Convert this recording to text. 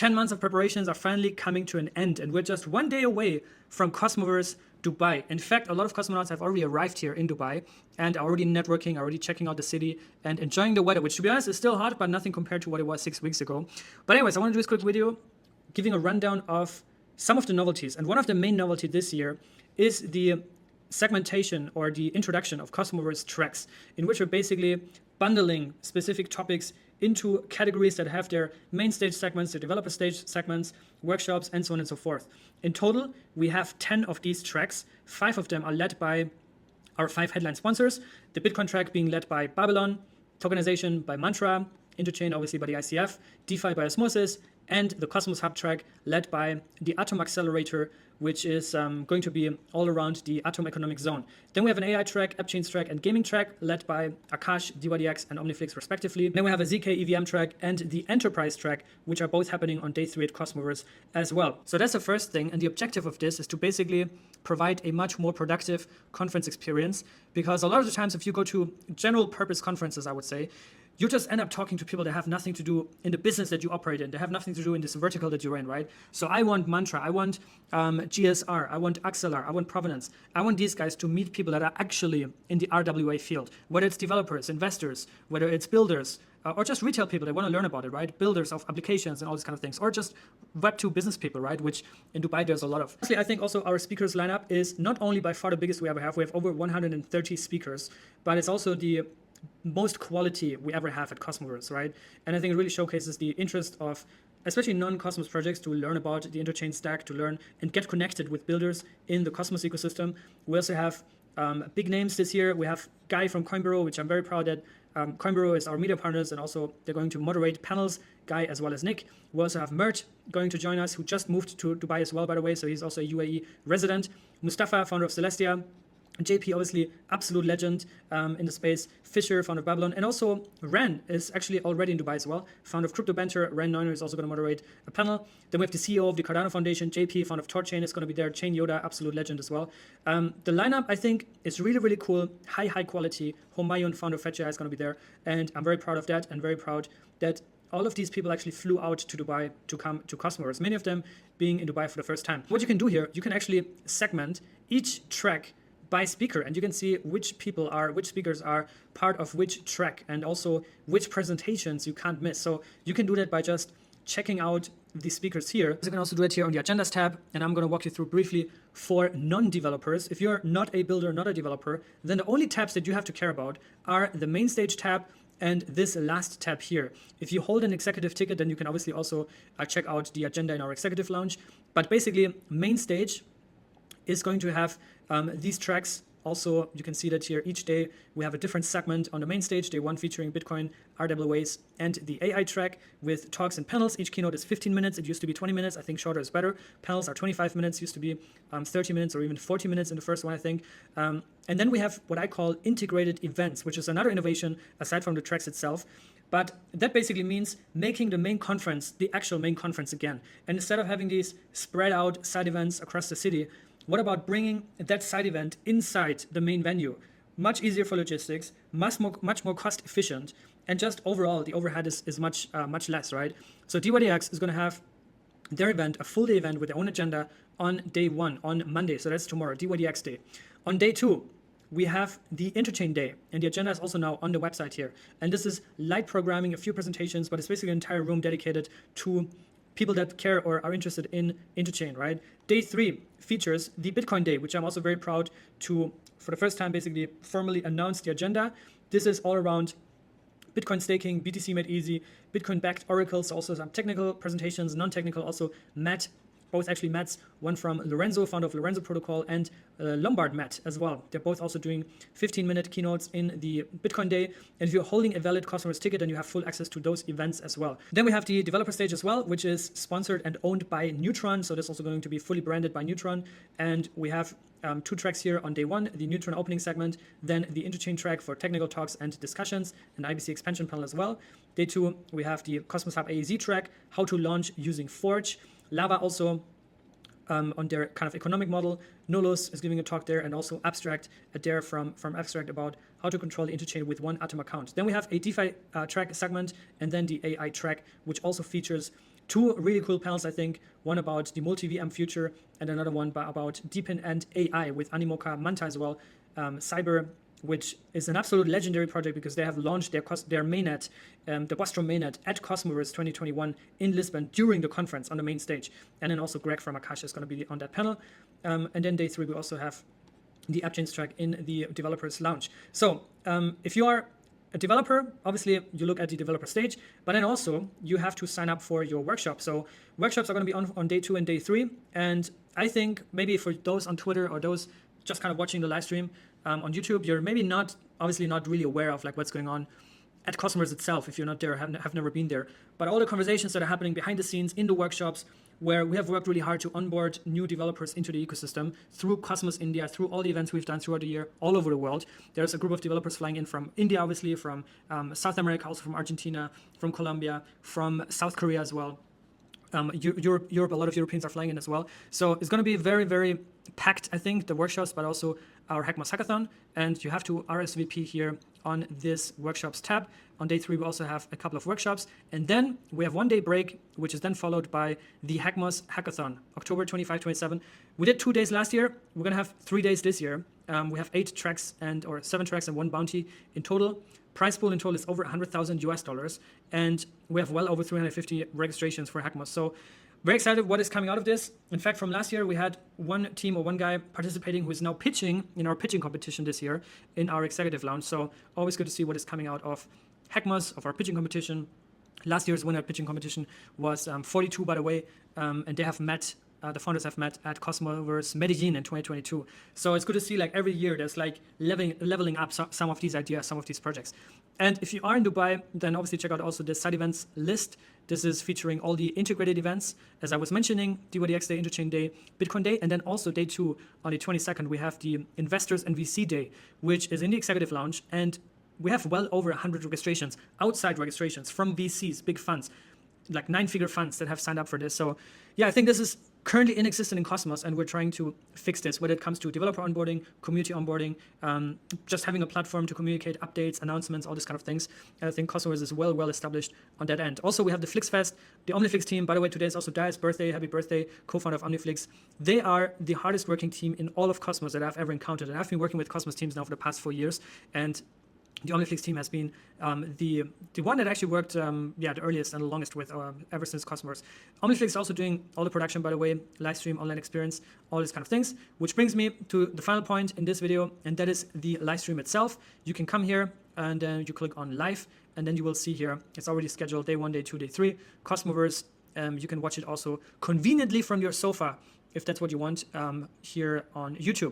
10 months of preparations are finally coming to an end, and we're just one day away from Cosmoverse Dubai. In fact, a lot of cosmonauts have already arrived here in Dubai and are already networking, already checking out the city and enjoying the weather, which to be honest is still hot, but nothing compared to what it was 6 weeks ago. But anyways, I want to do this quick video giving a rundown of some of the novelties. And one of the main novelties this year is the segmentation or the introduction of Cosmoverse tracks, in which we're basically bundling specific topics into categories that have their main stage segments, their developer stage segments, workshops, and so on and so forth. In total, we have 10 of these tracks. 5 of them are led by our 5 headline sponsors, the Bitcoin track being led by Babylon, tokenization by Mantra, Interchain obviously by the ICF, DeFi by Osmosis, and the Cosmos Hub track led by the Atom Accelerator, which is going to be all around the Atom Economic Zone. Then we have an AI track, AppChains track, and gaming track led by Akash, DYDX, and OmniFlix respectively. Then we have a ZK EVM track and the Enterprise track, which are both happening on day 3 at Cosmoverse as well. So that's the first thing, and the objective of this is to basically provide a much more productive conference experience, because a lot of the times if you go to general purpose conferences, I would say, you just end up talking to people that have nothing to do in the business that you operate in. They have nothing to do in this vertical that you're in, right? So I want Mantra, I want GSR, I want Axelar, I want Provenance. I want these guys to meet people that are actually in the RWA field, whether it's developers, investors, whether it's builders, or just retail people that want to learn about it, right? Builders of applications and all these kind of things, or just Web2 business people, right? Which in Dubai there's a lot of. Honestly, I think also our speakers lineup is not only by far the biggest we ever have. We have over 130 speakers, but it's also the most quality we ever have at Cosmoverse, right? And I think it really showcases the interest of especially non-Cosmos projects to learn about the interchain stack, to learn and get connected with builders in the Cosmos ecosystem. We also have big names this year. We have Guy from Coinburo, which I'm very proud that Coinburo is our media partners, and also they're going to moderate panels, Guy as well as Nick. We also have Mert going to join us, who just moved to Dubai as well, by the way, so he's also a UAE resident. Mustafa, founder of Celestia. JP, obviously, absolute legend in the space. Fisher, founder of Babylon. And also, Ren is actually already in Dubai as well. Founder of Crypto Banter. Ren Neuner is also going to moderate a panel. Then we have the CEO of the Cardano Foundation, JP, founder of TorChain, is going to be there. Chain Yoda, absolute legend as well. The lineup, I think, is really, really cool. High quality. Homayun, founder of FetchAI, is going to be there. And I'm very proud of that, and very proud that all of these people actually flew out to Dubai to come to Cosmoverse, many of them being in Dubai for the first time. What you can do here, you can actually segment each track by speaker, and you can see which speakers are part of which track, and also which presentations you can't miss. So you can do that by just checking out the speakers here. You can also do it here on the agendas tab, and I'm going to walk you through briefly for non-developers. If you're not a builder, not a developer, then the only tabs that you have to care about are the main stage tab and this last tab here. If you hold an executive ticket, then you can obviously also check out the agenda in our executive lounge. But basically, main stage is going to have these tracks. Also, you can see that here each day we have a different segment on the main stage. Day 1 featuring Bitcoin, RWAs, and the AI track with talks and panels. Each keynote is 15 minutes. It used to be 20 minutes. I think shorter is better. Panels are 25 minutes. Used to be 30 minutes or even 40 minutes in the first one, I think. And then we have what I call integrated events, which is another innovation aside from the tracks itself. But that basically means making the main conference the actual main conference again. And instead of having these spread out side events across the city, what about bringing that side event inside the main venue? Much easier for logistics, much more cost efficient, and just overall the overhead is much less, right? So DYDX is going to have their event, a full day event with their own agenda on day 1, on Monday. So that's tomorrow, DYDX day. On day 2, we have the Interchain Day, and the agenda is also now on the website here. And this is light programming, a few presentations, but it's basically an entire room dedicated to people that care or are interested in Interchain, right? Day 3 features the Bitcoin Day, which I'm also very proud to, for the first time, basically formally announce the agenda. This is all around Bitcoin staking, BTC made easy, Bitcoin-backed oracles, also some technical presentations, non-technical, also Matt, both actually Matts, one from Lorenzo, founder of Lorenzo Protocol, and Lombard Matt as well. They're both also doing 15-minute keynotes in the Bitcoin Day. And if you're holding a valid Cosmoverse ticket, then you have full access to those events as well. Then we have the developer stage as well, which is sponsored and owned by Neutron. So this is also going to be fully branded by Neutron. And we have 2 tracks here on day 1, the Neutron opening segment, then the Interchain track for technical talks and discussions, and IBC expansion panel as well. Day 2, we have the Cosmos Hub AAZ track, how to launch using Forge. Lava also on their kind of economic model. Nolos is giving a talk there, and also Abstract there from Abstract about how to control the interchain with one Atom account. Then we have a DeFi track segment, and then the AI track, which also features two really cool panels, I think. One about the multi-VM future and another one about Deepin and AI with Animoca Manta as well. Cyber, which is an absolute legendary project because they have launched their mainnet, the Bostrom mainnet at Cosmoverse 2021 in Lisbon during the conference on the main stage. And then also Greg from Akash is going to be on that panel. And then day 3, we also have the AppChains track in the developers lounge. So if you are a developer, obviously you look at the developer stage, but then also you have to sign up for your workshop. So workshops are going to be on day 2 and day 3. And I think maybe for those on Twitter or those just kind of watching the live stream on YouTube, you're maybe obviously not really aware of like what's going on at Cosmoverse itself if you're not there, have never been there. But all the conversations that are happening behind the scenes in the workshops, where we have worked really hard to onboard new developers into the ecosystem through Cosmos India, through all the events we've done throughout the year, all over the world. There's a group of developers flying in from India, obviously, from South America, also from Argentina, from Colombia, from South Korea as well. Europe, a lot of Europeans are flying in as well. So it's going to be very, very packed, I think, the workshops, but also our Hackmas Hackathon. And you have to RSVP here on this workshops tab. On day 3, we also have a couple of workshops. And then we have 1 day break, which is then followed by the Hackmas Hackathon, October 25, 27. We did 2 days last year. We're going to have 3 days this year. We have 7 tracks and 1 bounty in total. Price pool in total is over $100,000 US, and we have well over 350 registrations for Hackmas. So very excited what is coming out of this. In fact, from last year, we had one team or one guy participating who is now pitching in our pitching competition this year in our executive lounge. So always good to see what is coming out of Hackmas, of our pitching competition. Last year's winner pitching competition was 42, by the way, and they have met. The founders have met at Cosmoverse Medellin in 2022. So it's good to see like every year there's like leveling up some of these ideas, some of these projects. And if you are in Dubai, then obviously check out also the side events list. This is featuring all the integrated events. As I was mentioning, DYDX Day, Interchain Day, Bitcoin Day, and then also day 2 on the 22nd, we have the Investors and VC Day, which is in the Executive Lounge. And we have well over 100 registrations, outside registrations from VCs, big funds, like 9-figure funds that have signed up for this. So yeah, I think this is currently inexistent in Cosmos, and we're trying to fix this, whether it comes to developer onboarding, community onboarding, just having a platform to communicate updates, announcements, all these kind of things. And I think Cosmos is well established on that end. Also, we have the FlixFest, the OmniFlix team. By the way, today is also Dia's birthday. Happy birthday, co-founder of OmniFlix. They are the hardest working team in all of Cosmos that I've ever encountered. And I've been working with Cosmos teams now for the past 4 years. And the OmniFlix team has been the one that actually worked the earliest and the longest with ever since Cosmoverse. OmniFlix is also doing all the production, by the way, live stream, online experience, all these kind of things, which brings me to the final point in this video, and that is the live stream itself. You can come here and then you click on live, and then you will see here, it's already scheduled day 1, day 2, day 3, Cosmoverse. You can watch it also conveniently from your sofa, if that's what you want, here on YouTube.